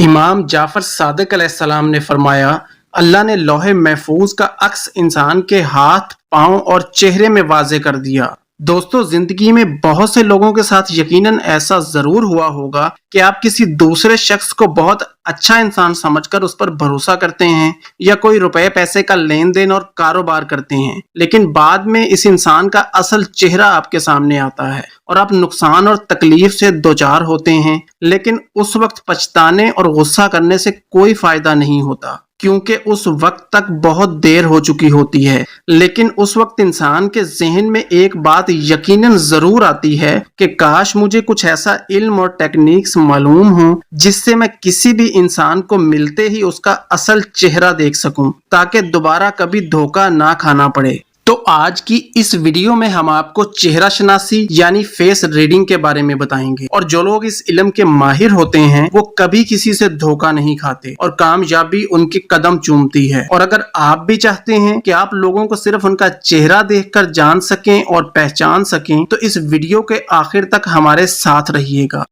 इमाम जाफर सादिक अलैहिस्सलाम ने फरमाया, अल्लाह ने लौहे महफूज का अक्स इंसान के हाथ, पांव और चेहरे में वाज़े कर दिया। दोस्तों, जिंदगी में बहुत से लोगों के साथ यकीनन ऐसा जरूर हुआ होगा कि आप किसी दूसरे शख्स को बहुत अच्छा इंसान समझकर उस पर भरोसा करते हैं या कोई रुपए पैसे का लेन देन और कारोबार करते हैं, लेकिन बाद में इस इंसान का असल चेहरा आपके सामने आता है और आप नुकसान और तकलीफ से दोचार होते हैं। लेकिन उस वक्त पछताने और गुस्सा करने से कोई फायदा नहीं होता, क्योंकि उस वक्त तक बहुत देर हो चुकी होती है। लेकिन उस वक्त इंसान के जहन में एक बात यकीनन जरूर आती है कि काश मुझे कुछ ऐसा इल्म और टेक्निक्स मालूम हो जिससे मैं किसी भी इंसान को मिलते ही उसका असल चेहरा देख सकूं, ताकि दोबारा कभी धोखा ना खाना पड़े। तो आज की इस वीडियो में हम आपको चेहरा शनासी यानी फेस रीडिंग के बारे में बताएंगे, और जो लोग इस इल्म के माहिर होते हैं वो कभी किसी से धोखा नहीं खाते और कामयाबी उनके कदम चूमती है। और अगर आप भी चाहते हैं कि आप लोगों को सिर्फ उनका चेहरा देखकर जान सकें और पहचान सकें, तो इस वीडियो के आखिर तक हमारे साथ रहिएगा।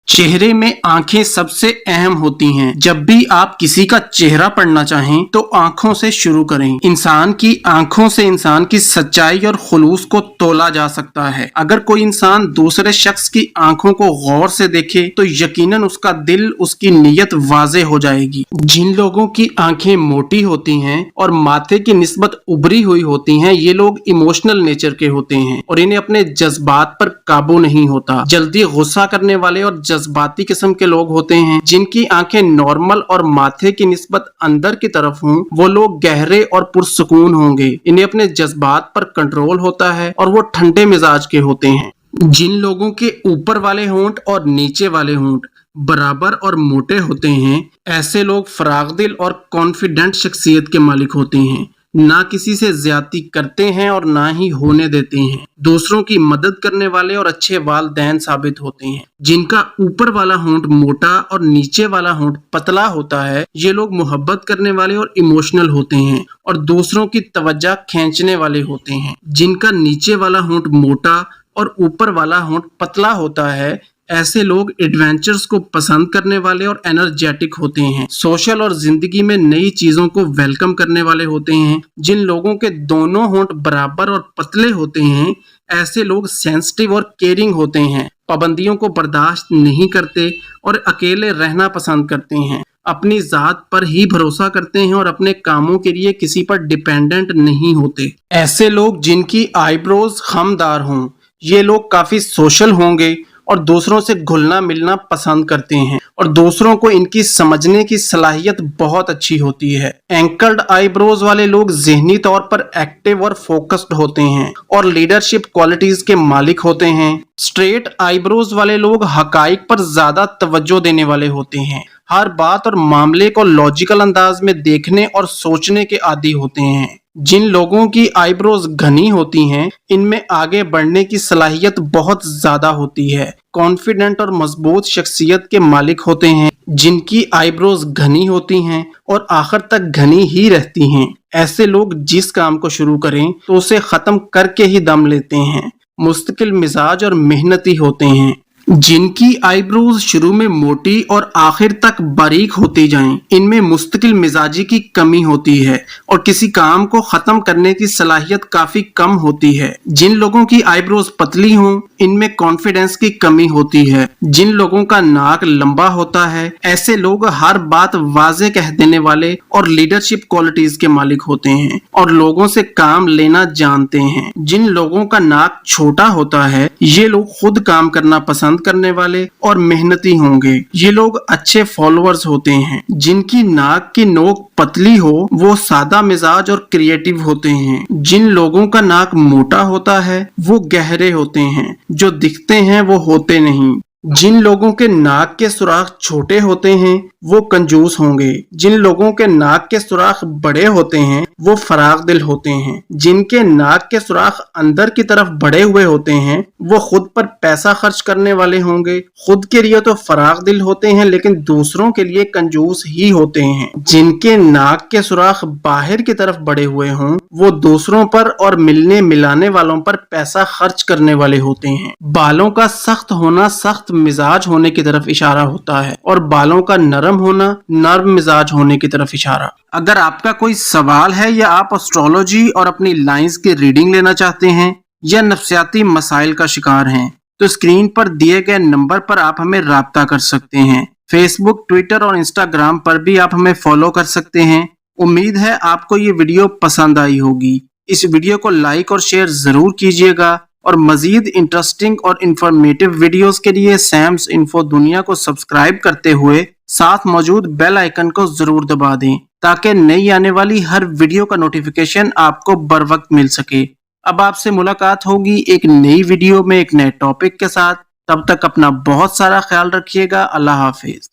चेहरे में आंखें सबसे अहम होती हैं। जब भी आप किसी का चेहरा पढ़ना चाहें तो आंखों से शुरू करें। इंसान की आंखों से इंसान की सच्चाई और खुलूस को तोला जा सकता है। अगर कोई इंसान दूसरे शख्स की आंखों को गौर से देखे तो यकीनन उसका दिल, उसकी नीयत वाज़े हो जाएगी। जिन लोगों की आंखें मोटी होती हैं और माथे की निस्बत उभरी हुई होती हैं, ये लोग इमोशनल नेचर के होते हैं और इन्हें अपने जज्बात पर काबू नहीं होता। जल्दी गुस्सा करने वाले और जज्बाती किस्म के लोग होते हैं। जिनकी आंखें नॉर्मल और माथे की निस्बत अंदर की तरफ हों, वो लोग गहरे और पुरसुकून होंगे। इन्हें अपने जज्बात पर कंट्रोल होता है और वो ठंडे मिजाज के होते हैं। जिन लोगों के ऊपर वाले होंठ और नीचे वाले होंठ बराबर और मोटे होते हैं, ऐसे लोग फरागदिल और कॉन्फिडेंट शख्सियत के मालिक होते हैं। ना किसी से ज्यादती करते हैं और ना ही होने देते हैं। दूसरों की मदद करने वाले और अच्छे वालिदैन साबित होते हैं। जिनका ऊपर वाला होंठ मोटा और नीचे वाला होंठ पतला होता है, ये लोग मोहब्बत करने वाले और इमोशनल होते हैं और दूसरों की तवज्जो खींचने वाले होते हैं। जिनका नीचे वाला होंठ मोटा और ऊपर वाला होंठ पतला होता है, ऐसे लोग एडवेंचर्स को पसंद करने वाले और एनर्जेटिक होते हैं। सोशल और जिंदगी में नई चीजों को वेलकम करने वाले होते हैं। जिन लोगों के दोनों होंठ बराबर और पतले होते हैं, ऐसे लोग सेंसिटिव और केयरिंग होते हैं। पाबंदियों को बर्दाश्त नहीं करते और अकेले रहना पसंद करते हैं। अपनी जात पर ही भरोसा करते हैं और अपने कामों के लिए किसी पर डिपेंडेंट नहीं होते। ऐसे लोग जिनकी आईब्रोज खमदार हों, ये लोग काफी सोशल होंगे और दूसरों से घुलना मिलना पसंद करते हैं और दूसरों को इनकी समझने की सलाहियत बहुत अच्छी होती है। एंकर्ड आईब्रोज वाले लोग ज़हनी तौर पर एक्टिव और फोकस्ड होते हैं और लीडरशिप क्वालिटीज के मालिक होते हैं। स्ट्रेट आईब्रोज वाले लोग हकाइक पर ज्यादा तवज्जो देने वाले होते हैं। हर बात और मामले को लॉजिकल अंदाज में देखने और सोचने के आदी होते हैं। जिन लोगों की आईब्रोज घनी होती हैं, इनमें आगे बढ़ने की सलाहियत बहुत ज्यादा होती है। कॉन्फिडेंट और मजबूत शख्सियत के मालिक होते हैं। जिनकी आईब्रोज घनी होती हैं और आखिर तक घनी ही रहती हैं, ऐसे लोग जिस काम को शुरू करें तो उसे खत्म करके ही दम लेते हैं। मुस्तकिल मिजाज और मेहनती होते हैं। जिनकी आईब्रोज शुरू में मोटी और आखिर तक बारीक होती जाएं, इनमें मुस्तकिल मिजाजी की कमी होती है और किसी काम को खत्म करने की सलाहियत काफी कम होती है। जिन लोगों की आईब्रोज पतली हों, इनमें कॉन्फिडेंस की कमी होती है। जिन लोगों का नाक लंबा होता है, ऐसे लोग हर बात वाजे कह देने वाले और लीडरशिप क्वालिटीज के मालिक होते हैं और लोगों से काम लेना जानते हैं। जिन लोगों का नाक छोटा होता है, ये लोग खुद काम करना पसंद करने वाले और मेहनती होंगे। ये लोग अच्छे फॉलोअर्स होते हैं। जिनकी नाक की नोक पतली हो, वो सादा मिजाज और क्रिएटिव होते हैं। जिन लोगों का नाक मोटा होता है, वो गहरे होते हैं। जो दिखते हैं वो होते नहीं। जिन लोगों के नाक के सुराख छोटे होते हैं वो कंजूस होंगे। जिन लोगों के नाक के सुराख बड़े होते हैं वो फराग दिल होते हैं। जिनके नाक के सुराख अंदर की तरफ बड़े हुए होते हैं वो खुद पर पैसा खर्च करने वाले होंगे। खुद के लिए तो फराग दिल होते हैं लेकिन दूसरों के लिए कंजूस ही होते हैं। जिनके नाक के सुराख बाहर की तरफ बड़े हुए हों वो दूसरों पर और मिलने मिलाने वालों पर पैसा खर्च करने वाले होते हैं। बालों का सख्त होना सख्त मिजाज होने की तरफ इशारा होता है और बालों का नरम होना नर्म मिजाज होने की तरफ इशारा। अगर आपका कोई सवाल है या आप एस्ट्रोलॉजी और अपनी लाइंस की रीडिंग लेना चाहते हैं या नफ्सियाती मसाइल का शिकार हैं तो स्क्रीन पर दिए गए नंबर पर आप हमें राब्ता कर सकते हैं। फेसबुक, ट्विटर और इंस्टाग्राम पर भी आप हमें फॉलो कर सकते हैं। उम्मीद है आपको ये वीडियो पसंद आई होगी। इस वीडियो को लाइक और शेयर जरूर कीजिएगा और मजीद इंटरेस्टिंग और इंफॉर्मेटिव वीडियोस के लिए सैम्स इन्फो दुनिया को सब्सक्राइब करते हुए साथ मौजूद बेल आइकन को जरूर दबा दें ताकि नई आने वाली हर वीडियो का नोटिफिकेशन आपको बर वक्त मिल सके। अब आपसे मुलाकात होगी एक नई वीडियो में एक नए टॉपिक के साथ। तब तक अपना बहुत सारा ख्याल रखिएगा। अल्लाह हाफिज।